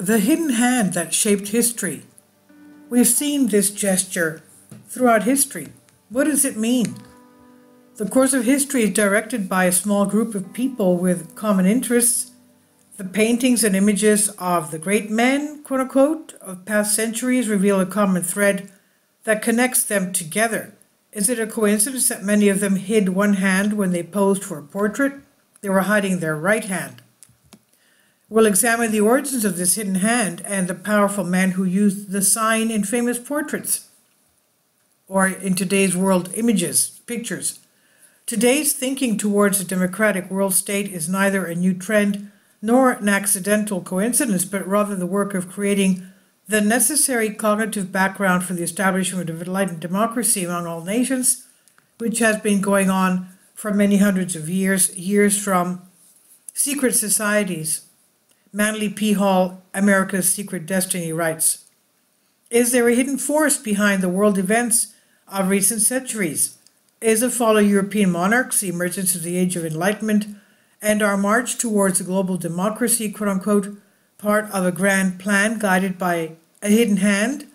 The hidden hand that shaped history. We've seen this gesture throughout history. What does it mean? The course of history is directed by a small group of people with common interests. The paintings and images of the great men, quote unquote, of past centuries reveal a common thread that connects them together. Is it a coincidence that many of them hid one hand when they posed for a portrait? They were hiding their right hand. We'll examine the origins of this hidden hand and the powerful men who used the sign in famous portraits, or in today's world images, pictures. Today's thinking towards a democratic world state is neither a new trend nor an accidental coincidence, but rather the work of creating the necessary cognitive background for the establishment of enlightened democracy among all nations, which has been going on for many hundreds of years from secret societies. Manly P. Hall, America's Secret Destiny, writes, "Is there a hidden force behind the world events of recent centuries? Is the fall of European monarchs, the emergence of the Age of Enlightenment, and our march towards a global democracy, quote unquote, part of a grand plan guided by a hidden hand?"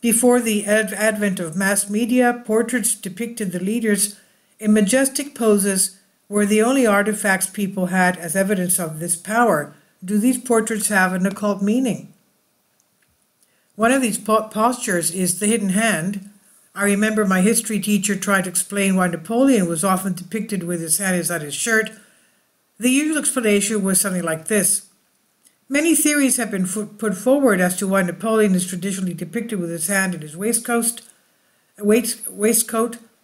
Before the advent of mass media, portraits depicted the leaders in majestic poses were the only artifacts people had as evidence of this power. Do these portraits have an occult meaning? One of these postures is the hidden hand. I remember my history teacher tried to explain why Napoleon was often depicted with his hand inside his shirt. The usual explanation was something like this. Many theories have been put forward as to why Napoleon is traditionally depicted with his hand in his waistcoat.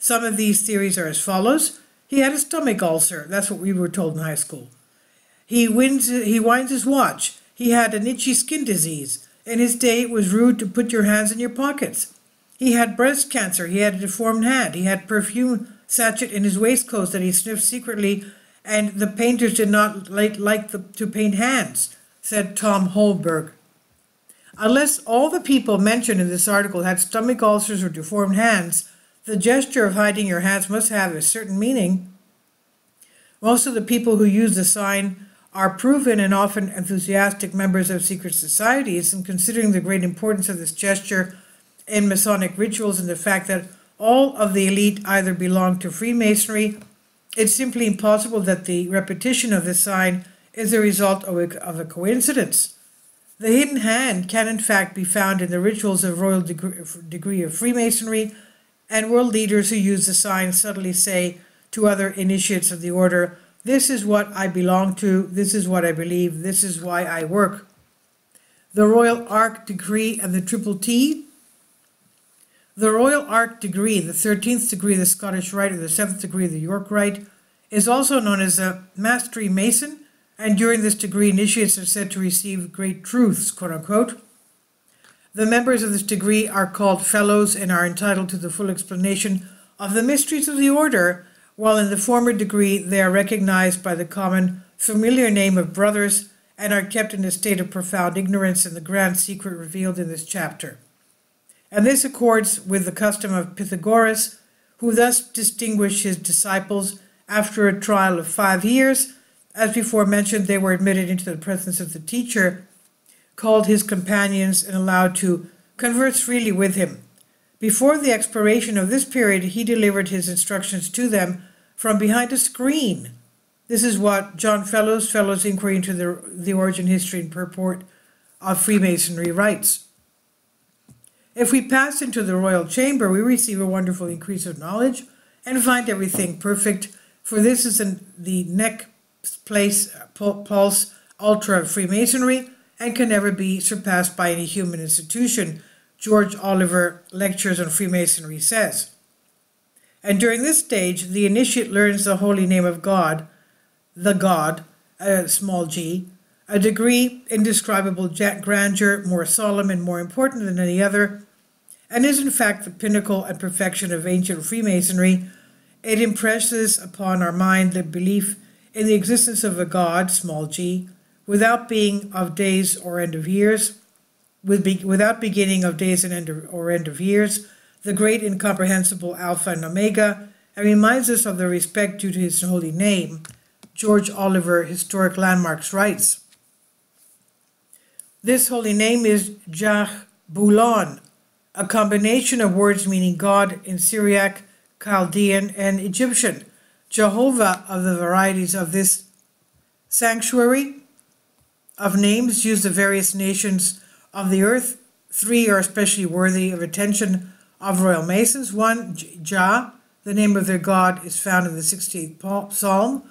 Some of these theories are as follows. He had a stomach ulcer. That's what we were told in high school. He winds his watch. He had an itchy skin disease. In his day, it was rude to put your hands in your pockets. He had breast cancer. He had a deformed hand. He had perfume sachet in his waistcoat that he sniffed secretly, and the painters did not like to paint hands, said Tom Holberg. Unless all the people mentioned in this article had stomach ulcers or deformed hands, the gesture of hiding your hands must have a certain meaning. Most of the people who use the sign are proven and often enthusiastic members of secret societies, and considering the great importance of this gesture in Masonic rituals and the fact that all of the elite either belong to Freemasonry, it's simply impossible that the repetition of this sign is the result of a coincidence. The hidden hand can in fact be found in the rituals of royal degree of Freemasonry, and world leaders who use the sign subtly say to other initiates of the order, "This is what I belong to, this is what I believe, this is why I work." The Royal Arc Degree and the Triple T. The Royal Arc Degree, the 13th degree of the Scottish Rite or the 7th degree of the York Rite, is also known as a Mastery Mason, and during this degree, initiates are said to receive great truths, quote unquote. The members of this degree are called Fellows and are entitled to the full explanation of the mysteries of the order, while in the former degree they are recognized by the common familiar name of brothers and are kept in a state of profound ignorance in the grand secret revealed in this chapter. And this accords with the custom of Pythagoras, who thus distinguished his disciples after a trial of 5 years. As before mentioned, they were admitted into the presence of the teacher, called his companions, and allowed to converse freely with him. Before the expiration of this period, he delivered his instructions to them from behind a screen. This is what John Fellows' Inquiry into the Origin, History, and Purport of Freemasonry writes. If we pass into the royal chamber, we receive a wonderful increase of knowledge and find everything perfect, for this is the neck place pulse ultra of Freemasonry and can never be surpassed by any human institution, George Oliver, Lectures on Freemasonry, says. And during this stage, the initiate learns the holy name of God, the God, small g, a degree indescribable grandeur, more solemn and more important than any other, and is in fact the pinnacle and perfection of ancient Freemasonry. It impresses upon our mind the belief in the existence of a God, small g, without being of days or end of years, without beginning of days and end of years, the great incomprehensible Alpha and Omega, and reminds us of the respect due to his holy name. George Oliver, Historic Landmarks, writes, This holy name is Jah-Bulon, a combination of words meaning God in Syriac, Chaldean, and Egyptian. Jehovah of the varieties of this sanctuary of names used of various nations of the earth. 3 are especially worthy of attention of royal masons. 1, Jah, the name of their god, is found in the 68th Psalm.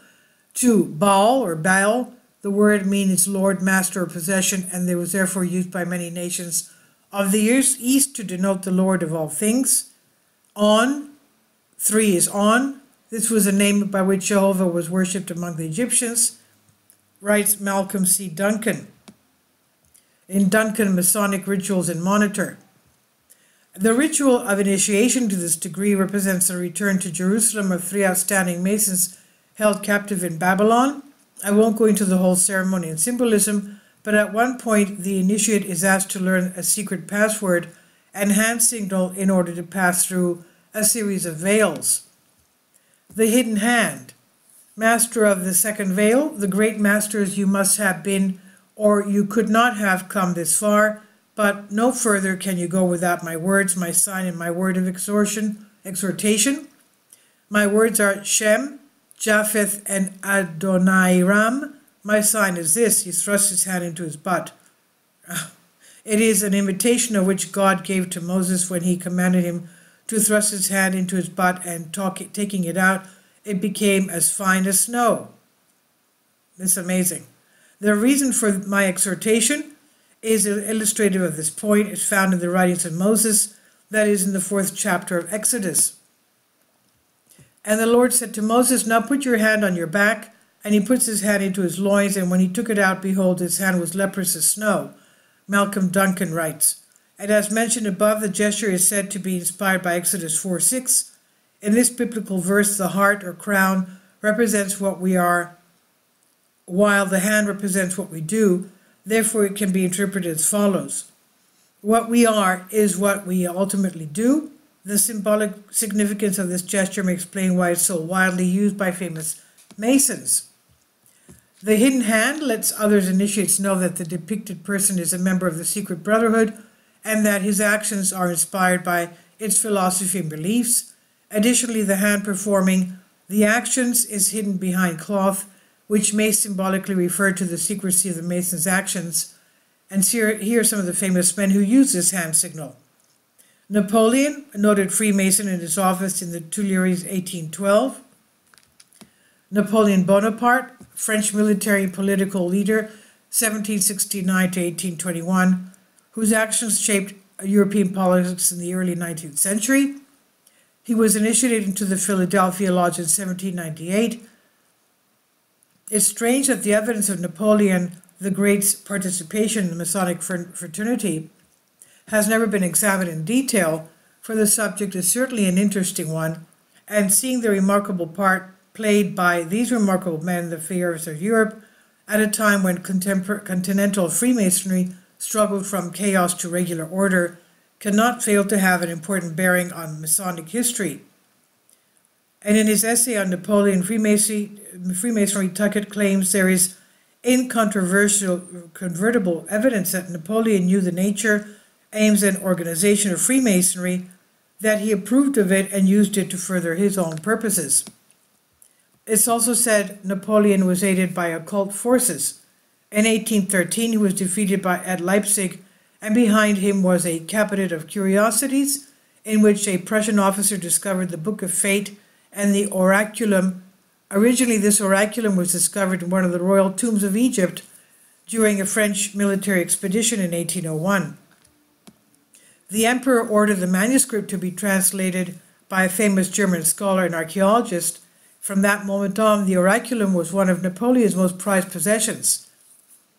2, Baal or Baal, the word means Lord, Master, or possession, and it was therefore used by many nations of the east to denote the Lord of all things. On, 3 is On. This was a name by which Jehovah was worshipped among the Egyptians, writes Malcolm C. Duncan in Duncan Masonic Rituals and Monitor. The ritual of initiation to this degree represents the return to Jerusalem of 3 outstanding Masons held captive in Babylon. I won't go into the whole ceremony and symbolism, but at one point the initiate is asked to learn a secret password and hand signal in order to pass through a series of veils. The hidden hand. Master of the second veil, the great masters you must have been, or you could not have come this far, but no further can you go without my words, my sign, and my word of exhortation. My words are Shem, Japheth, and Adoniram. My sign is this. He thrust his hand into his butt. It is an imitation of which God gave to Moses when he commanded him to thrust his hand into his butt, and taking it out, it became as fine as snow. It's amazing. The reason for my exhortation is illustrative of this point. It's found in the writings of Moses, that is in the 4th chapter of Exodus. And the Lord said to Moses, now put your hand on your back. And he puts his hand into his loins, and when he took it out, behold, his hand was leprous as snow. Malcolm Duncan writes. And as mentioned above, the gesture is said to be inspired by Exodus 4:6. In this biblical verse, the heart or crown represents what we are, while the hand represents what we do. Therefore, it can be interpreted as follows. What we are is what we ultimately do. The symbolic significance of this gesture may explain why it's so widely used by famous Masons. The hidden hand lets others initiates know that the depicted person is a member of the secret brotherhood and that his actions are inspired by its philosophy and beliefs. Additionally, the hand performing the actions is hidden behind cloth, which may symbolically refer to the secrecy of the Mason's actions. And here are some of the famous men who use this hand signal. Napoleon, a noted Freemason in his office in the Tuileries 1812. Napoleon Bonaparte, French military and political leader, 1769 to 1821, whose actions shaped European politics in the early 19th century. He was initiated into the Philadelphia Lodge in 1798. It's strange that the evidence of Napoleon the Great's participation in the Masonic fraternity has never been examined in detail, for the subject is certainly an interesting one, and seeing the remarkable part played by these remarkable men in the affairs of Europe at a time when continental Freemasonry struggled from chaos to regular order cannot fail to have an important bearing on Masonic history. And in his essay on Napoleon Freemasonry, Tuckett claims there is incontrovertible evidence that Napoleon knew the nature, aims, and organization of Freemasonry, that he approved of it and used it to further his own purposes. It's also said Napoleon was aided by occult forces. In 1813, he was defeated at Leipzig, and behind him was a cabinet of curiosities in which a Prussian officer discovered the Book of Fate and the Oraculum. Originally, this Oraculum was discovered in one of the royal tombs of Egypt during a French military expedition in 1801. The emperor ordered the manuscript to be translated by a famous German scholar and archaeologist. From that moment on, the Oraculum was one of Napoleon's most prized possessions.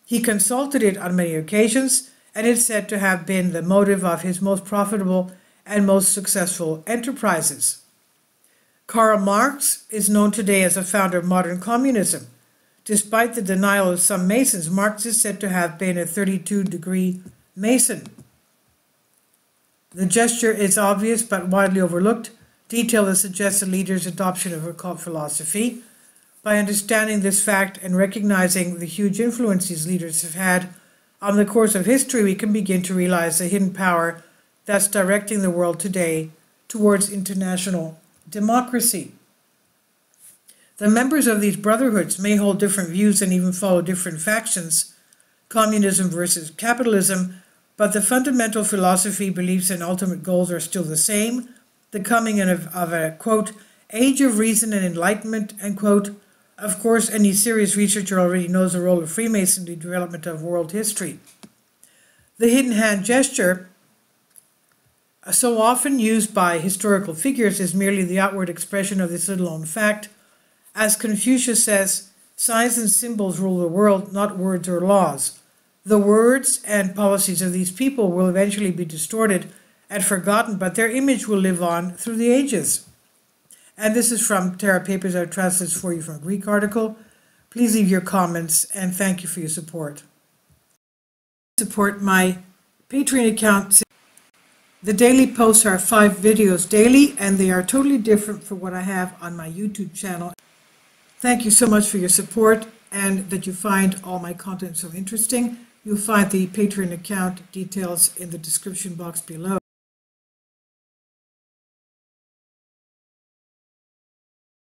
He consulted it on many occasions, and it's said to have been the motive of his most profitable and most successful enterprises. Karl Marx is known today as a founder of modern communism. Despite the denial of some Masons, Marx is said to have been a 32-degree Mason. The gesture is obvious but widely overlooked, detail that suggests the leader's adoption of occult philosophy. By understanding this fact and recognizing the huge influence these leaders have had on the course of history, we can begin to realize the hidden power that's directing the world today towards international democracy. The members of these brotherhoods may hold different views and even follow different factions, communism versus capitalism, but the fundamental philosophy, beliefs, and ultimate goals are still the same, the coming of a, quote, age of reason and enlightenment, end quote. Of course, any serious researcher already knows the role of Freemasonry in the development of world history. The hidden hand gesture, so often used by historical figures, is merely the outward expression of this little known fact. As Confucius says, signs and symbols rule the world, not words or laws. The words and policies of these people will eventually be distorted and forgotten, but their image will live on through the ages. And this is from Terra Papers. I've translated this for you from a Greek article. Please leave your comments, and thank you for your support. Support my Patreon account. The daily posts are 5 videos daily, and they are totally different from what I have on my YouTube channel. Thank you so much for your support and that you find all my content so interesting. You'll find the Patreon account details in the description box below.